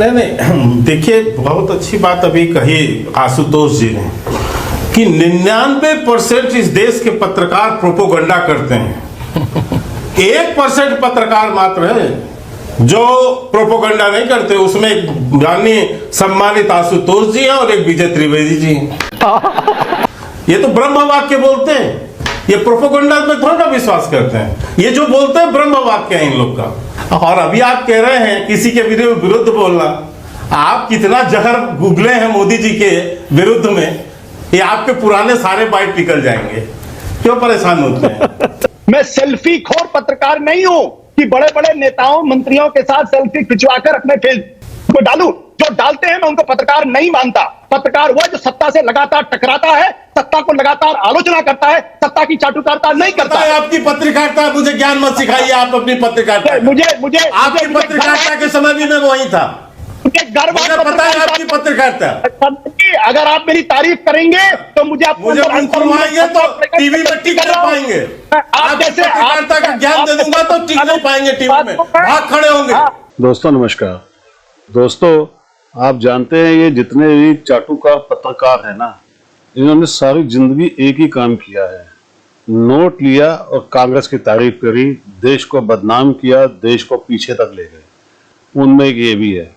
नहीं देखिए, बहुत अच्छी बात अभी कही आशुतोष जी ने कि 99% इस देश के पत्रकार प्रोपोगंडा करते हैं। 1% पत्रकार मात्र है जो प्रोपोगंडा नहीं करते। उसमें एक जानिए सम्मानित आशुतोष जी हैं और एक विजय त्रिवेदी जी हैं। ये तो ब्रह्म वाक्य बोलते हैं, ये प्रोपोगंडा में थोड़ा विश्वास करते हैं। ये जो बोलते हैं ब्रह्म वाक्य है इन लोग का। और अभी आप कह रहे हैं किसी के विरुद्ध बोलना, आप कितना जहर गुगले हैं मोदी जी के विरुद्ध में, ये आपके पुराने सारे बाइट निकल जाएंगे। क्यों परेशान होते हैं? मैं सेल्फी खोर पत्रकार नहीं हूं कि बड़े बड़े नेताओं मंत्रियों के साथ सेल्फी खिंचवाकर अपने फेसबुक को डालूं। जो डालते हैं मैं उनको पत्रकार नहीं मानता। पत्रकार वो जो सत्ता से लगातार टकराता है, सत्ता को लगातार आलोचना करता है, सत्ता की चाटुकारिता नहीं करता है। आपकी पत्रकारिता, मुझे ज्ञान मत सिखाइए। आप अपनी पत्रकारिता, मुझे आपकी पत्रकारिता के समय भी मैं वही था। गर्व पता है आपकी पत्रकारिता। अगर आप मेरी तारीफ करेंगे तो मुझे मुझे तो टीवी में टिक नहीं पाएंगे। आप जैसे पत्रकारिता का ज्ञान दे दूंगा तो टिक नहीं पाएंगे टीवी में, भाग खड़े होंगे। दोस्तों नमस्कार। दोस्तों आप जानते हैं ये जितने भी चाटुकार पत्रकार हैं ना, इन्होंने सारी जिंदगी एक ही काम किया है, नोट लिया और कांग्रेस की तारीफ करी, देश को बदनाम किया, देश को पीछे तक ले गए। उनमें एक ये भी है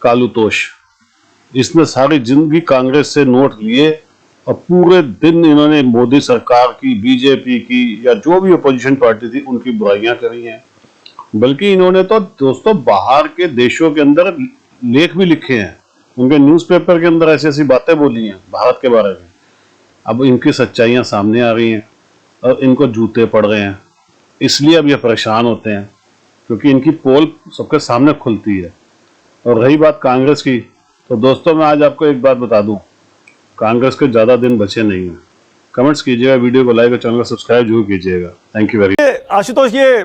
कालूतोष। इसने सारी जिंदगी कांग्रेस से नोट लिए और पूरे दिन इन्होंने मोदी सरकार की, बीजेपी की या जो भी अपोजिशन पार्टी थी उनकी बुराइयां करी हैं। बल्कि इन्होंने तो दोस्तों बाहर के देशों के अंदर लेख भी लिखे हैं, उनके न्यूज़पेपर के अंदर ऐसी ऐसी बातें बोली हैं भारत के बारे में। अब इनकी सच्चाइयां सामने आ रही हैं और इनको जूते पड़ रहे हैं। इसलिए अब ये परेशान होते हैं क्योंकि इनकी पोल सबके सामने खुलती है। और रही बात कांग्रेस की, तो दोस्तों मैं आज आपको एक बात बता दूं, कांग्रेस के ज़्यादा दिन बचे नहीं हैं। कमेंट्स कीजिएगा, वीडियो को लाइक और चैनल को सब्सक्राइब जरूर कीजिएगा। Thank you very much. Ashutosh, ये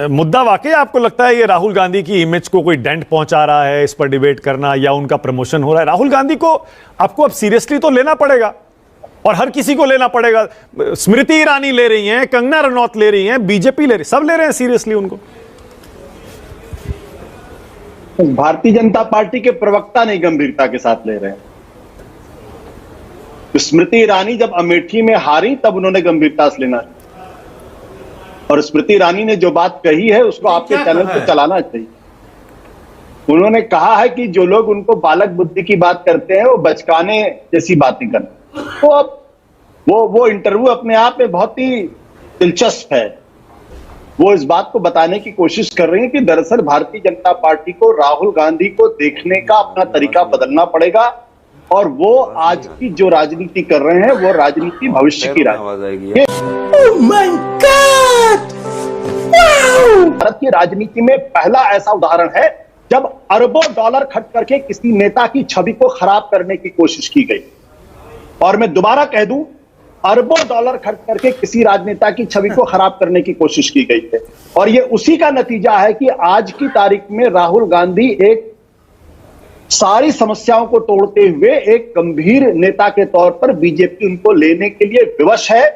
मुद्दा वाकई आपको लगता है ये राहुल गांधी की इमेज को कोई डेंट पहुंचा रहा है, इस पर डिबेट करना या उनका प्रमोशन हो रहा है? राहुल गांधी को आपको अब सीरियसली तो लेना पड़ेगा और हर किसी को लेना पड़ेगा। स्मृति ईरानी ले रही हैं, कंगना रनौत ले रही हैं, बीजेपी ले रही, सब ले रहे हैं सीरियसली उनको। भारतीय जनता पार्टी के प्रवक्ता नहीं गंभीरता के साथ ले रहे हैं। स्मृति ईरानी जब अमेठी में हारी तब उन्होंने गंभीरता से लेना, और स्मृति ईरानी ने जो बात कही है उसको आपके चैनल पे चलाना चाहिए। उन्होंने कहा है कि जो लोग उनको बालक बुद्धि की बात करते हैं वो बचकाने जैसी बातें करते हैं। तो अब वो इंटरव्यू अपने आप में बहुत ही दिलचस्प है। वो इस बात को बताने की कोशिश कर रही है कि दरअसल भारतीय जनता पार्टी को राहुल गांधी को देखने का अपना तरीका बदलना पड़ेगा और वो आज की जो राजनीति कर रहे हैं वो राजनीति भविष्य की राजनीति। भारत की राजनीति में पहला ऐसा उदाहरण है जब अरबों डॉलर खर्च करके किसी नेता की छवि को खराब करने की कोशिश की गई। और मैं दोबारा कह दूं, अरबों डॉलर खर्च करके किसी राजनेता की छवि को खराब करने की कोशिश की गई है। और ये उसी का नतीजा है कि आज की तारीख में राहुल गांधी एक सारी समस्याओं को तोड़ते हुए एक गंभीर नेता के तौर पर बीजेपी उनको लेने के लिए विवश है।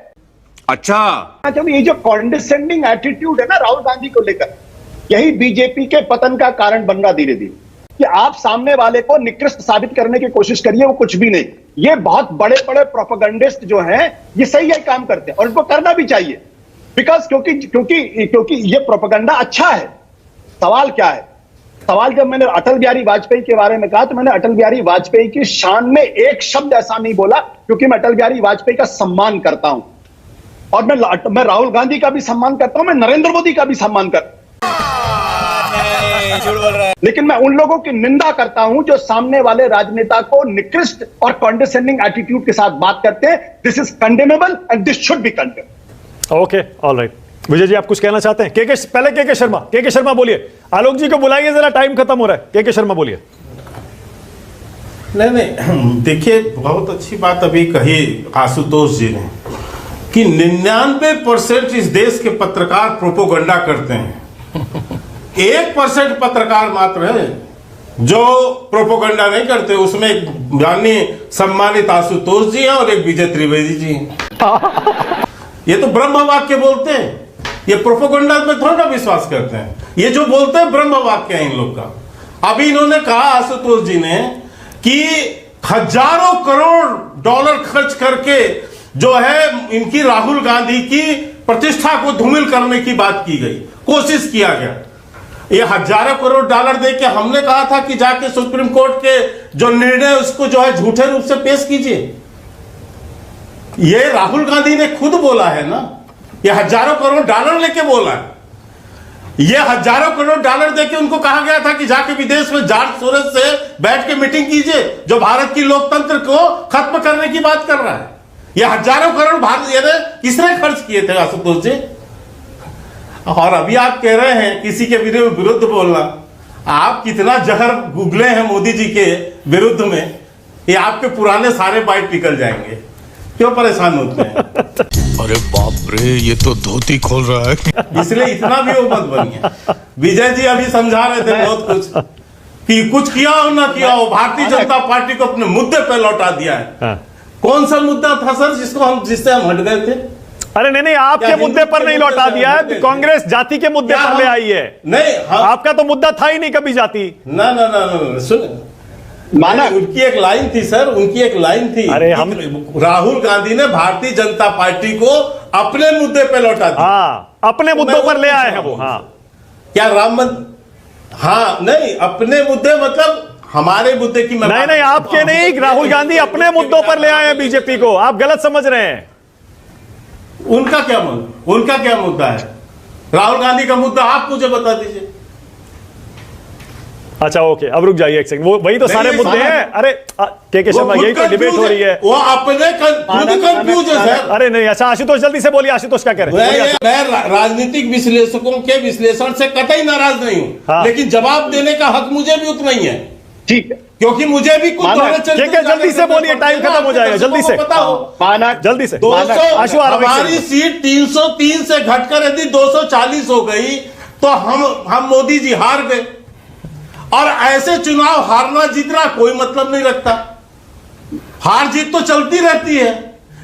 अच्छा, जब ये जो कॉन्डिसेंडिंग एटीट्यूड है ना राहुल गांधी को लेकर, यही बीजेपी के पतन का कारण बन रहा धीरे धीरे। कि आप सामने वाले को निकृष्ट साबित करने की कोशिश करिए, वो कुछ भी नहीं। ये बहुत बड़े बड़े प्रोपेगेंडिस्ट जो हैं ये सही यही काम करते हैं और इनको करना भी चाहिए। बिकॉज क्योंकि ये प्रोपेगेंडा अच्छा है। सवाल क्या है? सवाल जब मैंने अटल बिहारी वाजपेयी के बारे में कहा तो मैंने अटल बिहारी वाजपेयी की शान में एक शब्द ऐसा नहीं बोला, क्योंकि मैं अटल बिहारी वाजपेयी का सम्मान करता हूं और मैं राहुल गांधी का भी सम्मान करता हूं, मैं नरेंद्र मोदी का भी सम्मान करता हूं। लेकिन मैं उन लोगों की निंदा करता हूं जो सामने वाले राजनेता को निकृष्ट और कॉन्डिसेंडिंग एटीट्यूड के साथ बात करते हैं। This is condemnable and this should be condemned. Okay, alright. Vijay ji, आप कुछ कहना चाहते हैं? पहले के शर्मा बोलिए। आलोक जी को बुलाइए, जरा टाइम खत्म हो रहा है। के शर्मा बोलिए। नहीं देखिए, बहुत अच्छी बात अभी कही आशुतोष जी ने कि 99% इस देश के पत्रकार प्रोपोगंडा करते हैं। 1% पत्रकार मात्र है जो प्रोपोगंडा नहीं करते। उसमें एक जानिए सम्मानित आशुतोष जी हैं और एक विजय त्रिवेदी जी हैं। ये तो ब्रह्म वाक्य बोलते हैं, ये प्रोपोगंडा में थोड़ा विश्वास करते हैं। ये जो बोलते हैं ब्रह्म वाक्य है इन लोग का। अभी इन्होंने कहा आशुतोष जी ने कि हजारों करोड़ डॉलर खर्च करके जो है इनकी राहुल गांधी की प्रतिष्ठा को धूमिल करने की बात की गई, कोशिश किया गया। ये हजारों करोड़ डॉलर देके हमने कहा था कि जाके सुप्रीम कोर्ट के जो निर्णय उसको जो है झूठे रूप से पेश कीजिए। ये राहुल गांधी ने खुद बोला है ना, ये हजारों करोड़ डॉलर लेके बोला है। ये हजारों करोड़ डॉलर देके उनको कहा गया था कि जाके विदेश में जॉर्ज सोरोस से बैठ के मीटिंग कीजिए, जो भारत की लोकतंत्र को खत्म करने की बात कर रहा है। ये हजारों करोड़ भारत किसने खर्च किए थे आशुतोष जी? और अभी आप कह रहे हैं किसी के विरुद्ध बोलना। आप कितना जहर गुगले हैं मोदी जी के विरुद्ध में, ये आपके पुराने सारे बाइट निकल जाएंगे। क्यों परेशान होते हैं? अरे बाप रे, ये तो धोती खोल रहा है। इसलिए इतना भी वो मत बनिए। विजय जी अभी समझा रहे थे बहुत कुछ कि कुछ किया हो ना किया हो, भारतीय जनता पार्टी को अपने मुद्दे पे लौटा दिया है। हाँ। कौन सा मुद्दा था सर जिससे हम हट गए थे? अरे नहीं, आपके मुद्दे पर नहीं लौटा दिया है, कांग्रेस जाति के मुद्दे पर ले आई है। नहीं, आपका तो मुद्दा था ही नहीं कभी जाति। ना ना ना ना, सुन माना, उनकी एक लाइन थी सर, उनकी एक लाइन थी। अरे हम राहुल गांधी ने भारतीय जनता पार्टी को अपने मुद्दे पे लौटा दिया। हाँ, अपने मुद्दों पर ले आए हैं वो। हाँ, क्या राम मंदिर? हाँ नहीं, अपने मुद्दे मतलब हमारे मुद्दे की नहीं, आपके नहीं, राहुल गांधी अपने मुद्दों पर ले आए हैं बीजेपी को। आप गलत समझ रहे हैं। उनका क्या मुद्दा है? राहुल गांधी का मुद्दा आप मुझे बता दीजिए। अच्छा ओके, अब रुक जाइए एक सेकंड। वो वही तो सारे मुद्दे हैं। अरे के शर्मा, यही तो डिबेट हो रही है। वो अपने खुद कंफ्यूज है सर। अरे नहीं, अच्छा आशुतोष जल्दी से बोलिए। आशुतोष क्या कह रहे हैं? मैं राजनीतिक विश्लेषकों के विश्लेषण से कतई नाराज नहीं हूं। हाँ। लेकिन जवाब देने का हक मुझे भी उतना ही है। ठीक है, क्योंकि मुझे भी कुछ जल्दी से बोलिए, टाइम खत्म हो जाएगा। जल्दी से पता हो, जल्दी से। 200 हमारी सीट 303 से घटकर यदि 240 हो गई तो हम मोदी जी हार गए। और ऐसे चुनाव हारना जीतना कोई मतलब नहीं रखता। हार जीत तो चलती रहती है,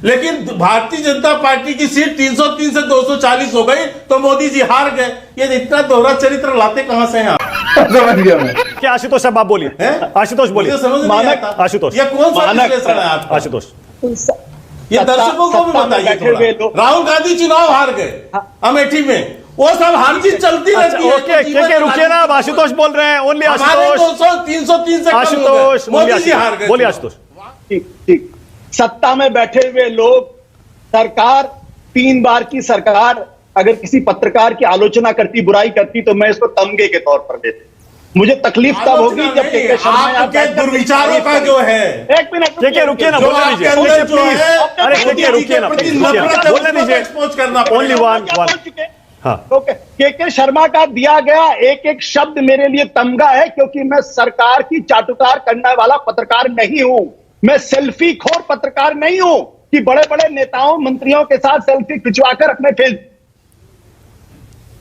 लेकिन भारतीय जनता पार्टी की सीट 303 से 240 हो गई तो मोदी जी हार गए। ये इतना दोहरा चरित्र लाते कहां से हैं आप? समझ गया मैं। क्या आशुतोष साहब आप बोलिए। आशुतोष बोलिए। समझ नहीं आता। आशुतोष, ये कौन सा विश्लेषण है आपका? आशुतोष, ये दर्शकों को भी बताइए थोड़ा। राहुल गांधी चुनाव हार गए अमेठी में, वो सब हार जीत चलती रहती है। ओके, रुकिए ना, आशुतोष बोल रहे हैं। ओनली आशुतोष। 303 से आशुतोष, मोदी जी हार गए। बोलिए आशुतोष। ठीक। सत्ता में बैठे हुए लोग, सरकार, 3 बार की सरकार अगर किसी पत्रकार की आलोचना करती, बुराई करती, तो मैं इसको तमगे के तौर पर लेती। मुझे तकलीफ तब होगी जब के शर्मा आपके दुर्विचारों का जो है। एक मिनट रुकिए ना, बोलने दीजिए। अरे रुकिए ना, बोलने दीजिए। Only one. हाँ, के शर्मा का दिया गया एक एक शब्द मेरे लिए तमगा है, क्योंकि मैं सरकार की चाटुकार करने वाला पत्रकार नहीं हूं। मैं सेल्फी खोर पत्रकार नहीं हूं कि बड़े बड़े नेताओं मंत्रियों के साथ सेल्फी खिंचवाकर अपने फेसबुक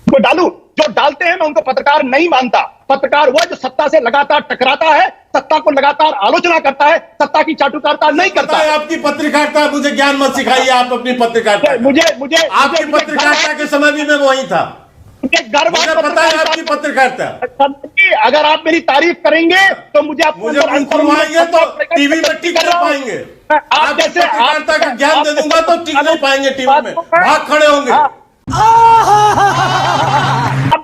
को डालूं। जो डालते हैं मैं उनको पत्रकार नहीं मानता। पत्रकार वो जो सत्ता से लगातार टकराता है, सत्ता को लगातार आलोचना करता है, सत्ता की चाटुकारिता नहीं करता है। आपकी पत्रकारिता, मुझे ज्ञान मत सिखाइए। आप अपनी पत्रकारिता, मुझे आपकी पत्रकारिता के समय भी मैं वही था। मुझे गर्व पता है आपकी पत्रकारिता। अगर आप मेरी तारीफ करेंगे तो मुझे खुलवाएंगे तो टीवी में टिक नहीं पाएंगे। आप जैसे पत्रकारिता का ज्ञान दे दूंगा तो टिक नहीं पाएंगे टीवी में, भाग खड़े होंगे। आप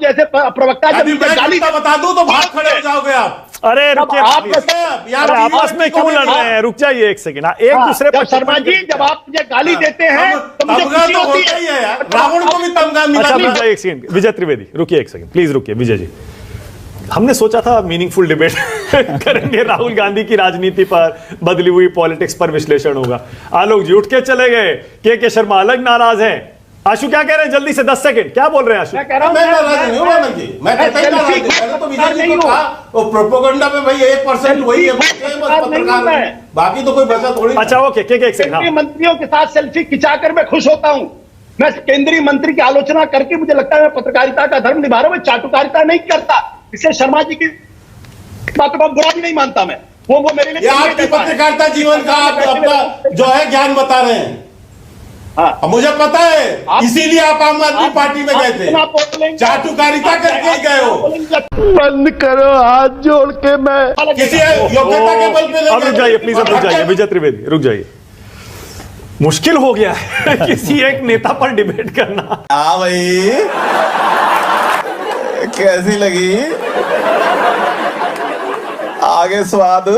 जैसे प्रवक्ता जब गाली बता दूं तो भाग खड़े हो जाओगे आप। अरे रुकिए, आप आपस में क्यों लड़ रहे हैं? रुक जाइए एक सेकंड। एक दूसरे पर शर्मा जी, जब आप मुझे गाली देते हैं तो मुझे खुशी होती है यार। रावण को भी तमगा मिला। अच्छा एक सेकंड, विजय त्रिवेदी रुकिए एक सेकंड, प्लीज रुकिए। विजय जी, हमने सोचा था मीनिंगफुल डिबेट करेंगे, राहुल गांधी की राजनीति पर, बदली हुई पॉलिटिक्स पर विश्लेषण होगा। आलोक जी उठ के चले गए। के शर्मा अलग नाराज हैं। आशु क्या कह रहे हैं? जल्दी से 10 सेकंड, क्या बोल रहे हैं आशु? मैं कह रहा हूं, मैं नाराज नहीं हूं आनंद जी। मैं कहता ही नाराज नहीं। मैंने तो विजय जी को कहा वो प्रोपेगेंडा में भाई 1% वही है, पत्रकार, बाकी तो कोई बचा थोड़ी। अच्छा ओके, एक सेकंड। केंद्रीय मंत्रियों के साथ सेल्फी खिंचाकर मैं खुश होता हूं। मैं केंद्रीय मंत्री की आलोचना करके मुझे लगता है मैं पत्रकारिता का धर्म निभा रहा हूं। मैं चाटुकारिता नहीं करता। इसलिए शर्मा जी की बातों को बुरा भी नहीं मानता मैं। वो मेरे लिए आपकी पत्रकारिता जीवन का आप अपना जो है ज्ञान बता रहे हैं। हाँ। अब मुझे पता है, इसीलिए आप आम आदमी पार्टी में गए थे, आप बोलेंगे, चाटुकारिता करके ही गए हो, बंद करो हाथ जोड़ के मैं किसी योग्यता के बल पे नहीं अब रुक गए जाइए थे। प्लीज, अब रुक जाइए विजय त्रिवेदी, रुक जाइए। मुश्किल हो गया है किसी एक नेता पर डिबेट करना। हाँ भाई, कैसी लगी आगे स्वाद?